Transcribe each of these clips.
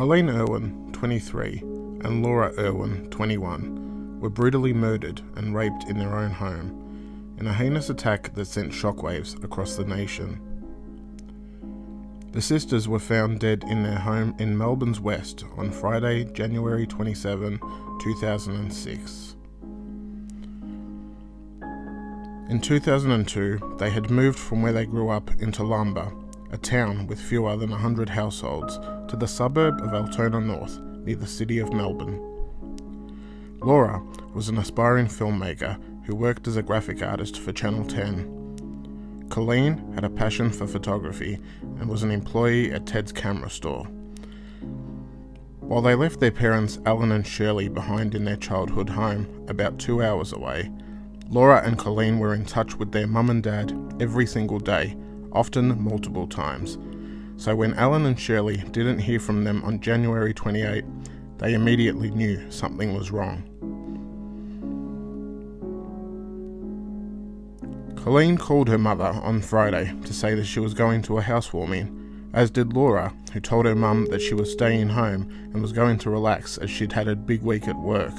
Colleen Irwin, 23, and Laura Irwin, 21, were brutally murdered and raped in their own home, in a heinous attack that sent shockwaves across the nation. The sisters were found dead in their home in Melbourne's West on Friday, January 27, 2006. In 2002, they had moved from where they grew up into Lumber, a town with fewer than 100 households, to the suburb of Altona North, near the city of Melbourne. Laura was an aspiring filmmaker who worked as a graphic artist for Channel 10. Colleen had a passion for photography and was an employee at Ted's camera store. While they left their parents Alan and Shirley behind in their childhood home, about 2 hours away, Laura and Colleen were in touch with their mum and dad every single day, often multiple times. So when Alan and Shirley didn't hear from them on January 28, they immediately knew something was wrong. Colleen called her mother on Friday to say that she was going to a housewarming, as did Laura, who told her mum that she was staying home and was going to relax as she'd had a big week at work.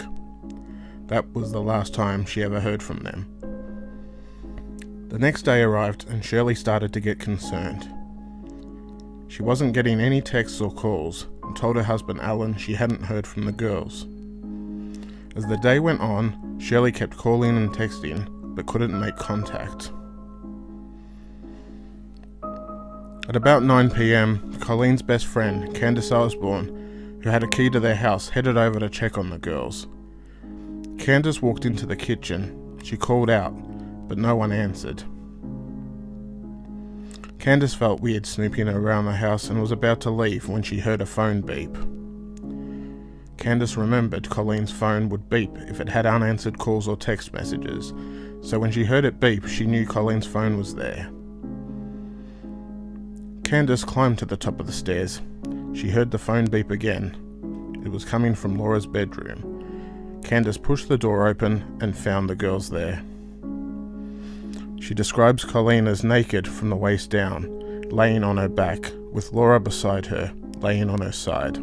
That was the last time she ever heard from them. The next day arrived and Shirley started to get concerned. She wasn't getting any texts or calls and told her husband Alan she hadn't heard from the girls. As the day went on, Shirley kept calling and texting but couldn't make contact. At about 9 p.m, Colleen's best friend, Candace Osborne, who had a key to their house, headed over to check on the girls. Candace walked into the kitchen. She called out, but no one answered. Candace felt weird snooping around the house and was about to leave when she heard a phone beep. Candace remembered Colleen's phone would beep if it had unanswered calls or text messages, so when she heard it beep, she knew Colleen's phone was there. Candace climbed to the top of the stairs. She heard the phone beep again. It was coming from Laura's bedroom. Candace pushed the door open and found the girls there. She describes Colleen as naked from the waist down, laying on her back, with Laura beside her, laying on her side.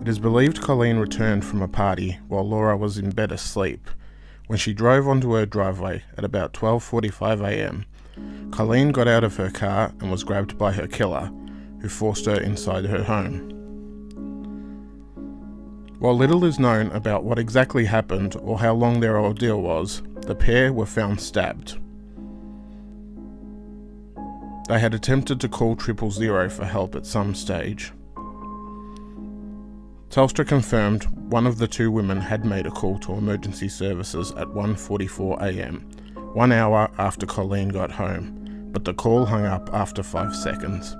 It is believed Colleen returned from a party while Laura was in bed asleep. When she drove onto her driveway at about 12:45 a.m, Colleen got out of her car and was grabbed by her killer, who forced her inside her home. While little is known about what exactly happened or how long their ordeal was, the pair were found stabbed. They had attempted to call 000 for help at some stage. Telstra confirmed one of the two women had made a call to emergency services at 1:44 a.m, 1 hour after Colleen got home, but the call hung up after 5 seconds.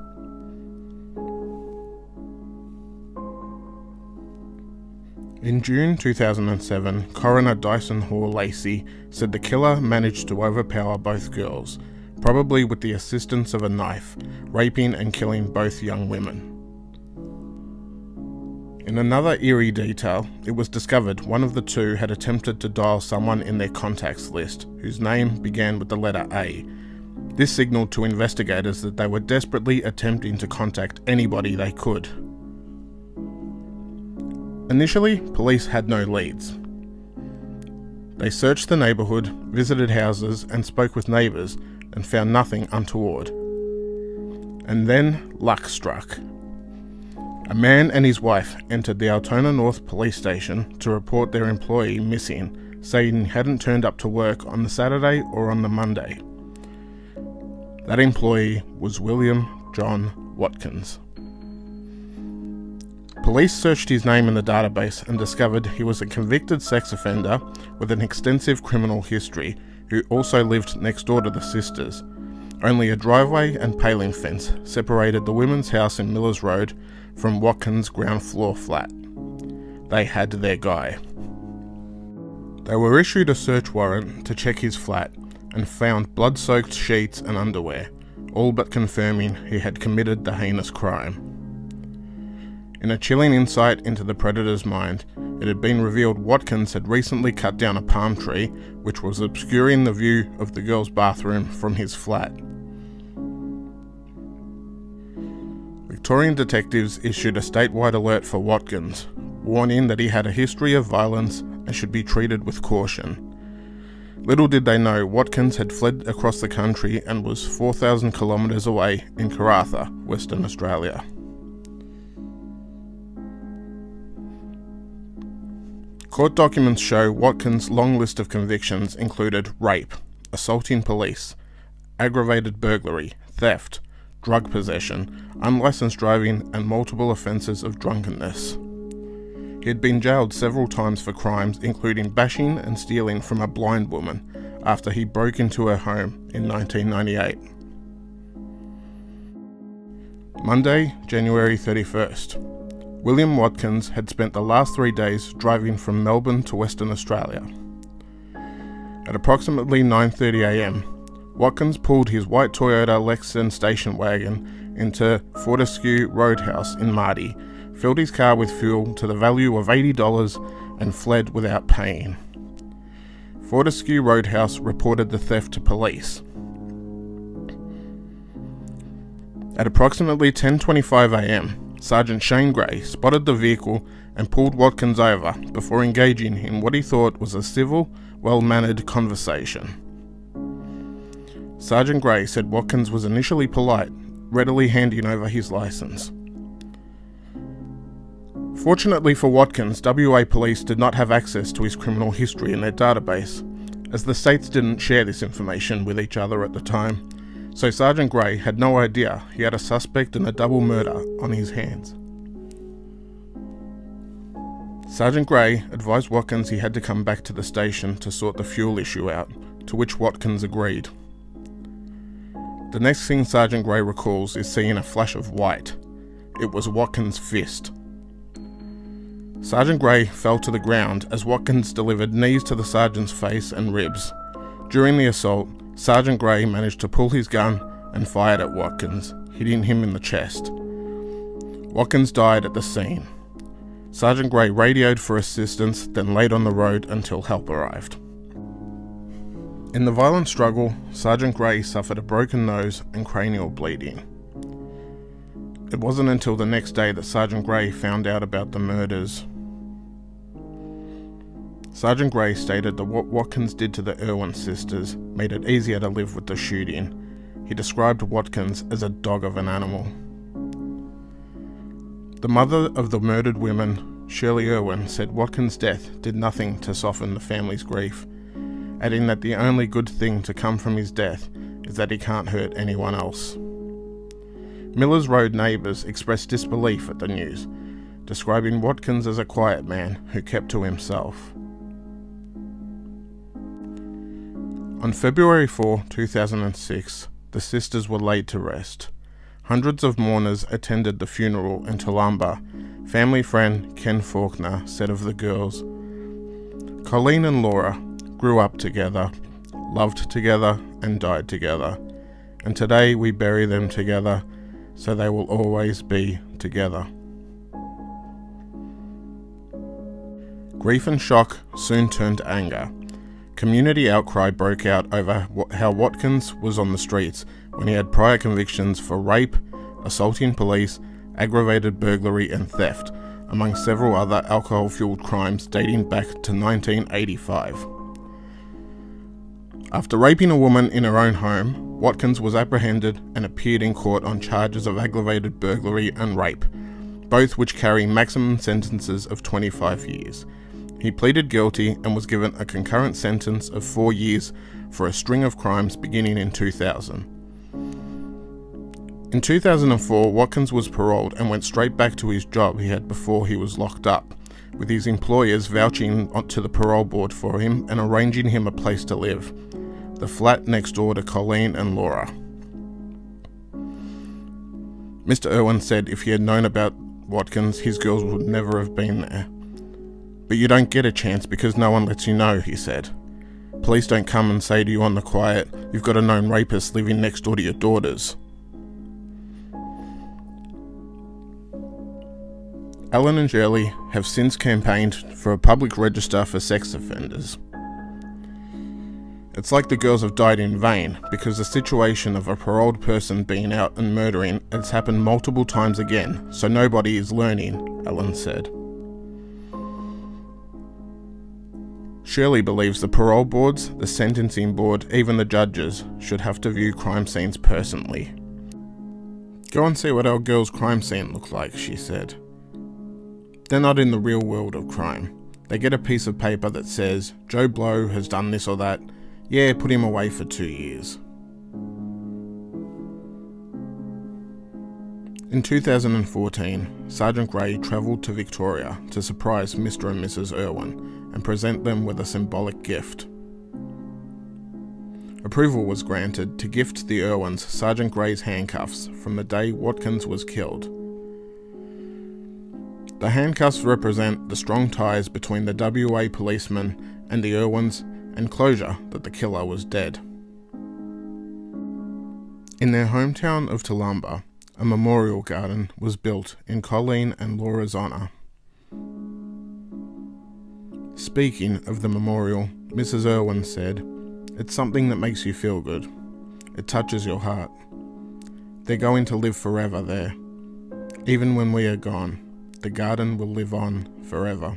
In June 2007, Coroner Dyson Hall-Lacey said the killer managed to overpower both girls, probably with the assistance of a knife, raping and killing both young women. In another eerie detail, it was discovered one of the two had attempted to dial someone in their contacts list, whose name began with the letter A. This signalled to investigators that they were desperately attempting to contact anybody they could. Initially, police had no leads. They searched the neighbourhood, visited houses and spoke with neighbours and found nothing untoward. And then luck struck. A man and his wife entered the Altona North police station to report their employee missing, saying he hadn't turned up to work on the Saturday or on the Monday. That employee was William John Watkins. Police searched his name in the database and discovered he was a convicted sex offender with an extensive criminal history who also lived next door to the sisters. Only a driveway and paling fence separated the women's house in Millers Road from Watkins' ground floor flat. They had their guy. They were issued a search warrant to check his flat and found blood-soaked sheets and underwear, all but confirming he had committed the heinous crime. In a chilling insight into the predator's mind, it had been revealed Watkins had recently cut down a palm tree which was obscuring the view of the girl's bathroom from his flat. Victorian detectives issued a statewide alert for Watkins, warning that he had a history of violence and should be treated with caution. Little did they know Watkins had fled across the country and was 4,000 kilometres away in Karratha, Western Australia. Court documents show Watkins' long list of convictions included rape, assaulting police, aggravated burglary, theft, drug possession, unlicensed driving, and multiple offences of drunkenness. He had been jailed several times for crimes including bashing and stealing from a blind woman after he broke into her home in 1998. Monday, January 31st. William Watkins had spent the last 3 days driving from Melbourne to Western Australia. At approximately 9:30 am, Watkins pulled his white Toyota Lexus station wagon into Fortescue Roadhouse in Mardi, filled his car with fuel to the value of $80 and fled without paying. Fortescue Roadhouse reported the theft to police. At approximately 10:25 am, Sergeant Shane Gray spotted the vehicle and pulled Watkins over before engaging in what he thought was a civil, well-mannered conversation. Sergeant Gray said Watkins was initially polite, readily handing over his license. Fortunately for Watkins, WA police did not have access to his criminal history in their database, as the states didn't share this information with each other at the time, so Sergeant Gray had no idea he had a suspect in a double murder on his hands. Sergeant Gray advised Watkins he had to come back to the station to sort the fuel issue out, to which Watkins agreed. The next thing Sergeant Gray recalls is seeing a flash of white. It was Watkins' fist. Sergeant Gray fell to the ground as Watkins delivered knees to the sergeant's face and ribs. During the assault, Sergeant Gray managed to pull his gun and fired at Watkins, hitting him in the chest. Watkins died at the scene. Sergeant Gray radioed for assistance, then laid on the road until help arrived. In the violent struggle, Sergeant Gray suffered a broken nose and cranial bleeding. It wasn't until the next day that Sergeant Gray found out about the murders. Sergeant Gray stated that what Watkins did to the Irwin sisters made it easier to live with the shooting. He described Watkins as a dog of an animal. The mother of the murdered women, Shirley Irwin, said Watkins' death did nothing to soften the family's grief, adding that the only good thing to come from his death is that he can't hurt anyone else. Millers Road neighbours expressed disbelief at the news, describing Watkins as a quiet man who kept to himself. On February 4, 2006, the sisters were laid to rest. Hundreds of mourners attended the funeral in Toowoomba. Family friend Ken Faulkner said of the girls, "Colleen and Laura grew up together, loved together and died together, and today we bury them together, so they will always be together." Grief and shock soon turned to anger. Community outcry broke out over how Watkins was on the streets when he had prior convictions for rape, assaulting police, aggravated burglary and theft, among several other alcohol-fueled crimes dating back to 1985. After raping a woman in her own home, Watkins was apprehended and appeared in court on charges of aggravated burglary and rape, both which carry maximum sentences of 25 years. He pleaded guilty and was given a concurrent sentence of 4 years for a string of crimes beginning in 2000. In 2004, Watkins was paroled and went straight back to his job he had before he was locked up, with his employers vouching to the parole board for him and arranging him a place to live, the flat next door to Colleen and Laura. Mr. Irwin said if he had known about Watkins, his girls would never have been there. "But you don't get a chance because no one lets you know," he said. "Police don't come and say to you on the quiet, you've got a known rapist living next door to your daughters." Alan and Shirley have since campaigned for a public register for sex offenders. It's like the girls have died in vain, because the situation of a paroled person being out and murdering has happened multiple times again, so nobody is learning, Alan said. Shirley believes the parole boards, the sentencing board, even the judges, should have to view crime scenes personally. "Go and see what our girl's crime scene looks like," she said. They're not in the real world of crime. They get a piece of paper that says, "Joe Blow has done this or that. Yeah, put him away for 2 years." In 2014, Sergeant Gray travelled to Victoria to surprise Mr. and Mrs. Irwin and present them with a symbolic gift. Approval was granted to gift the Irwins Sergeant Gray's handcuffs from the day Watkins was killed. The handcuffs represent the strong ties between the WA policeman and the Irwins, and closure that the killer was dead. In their hometown of Toowoomba, a memorial garden was built in Colleen and Laura's honour. Speaking of the memorial, Mrs. Irwin said, "It's something that makes you feel good. It touches your heart. They're going to live forever there. Even when we are gone, the garden will live on forever."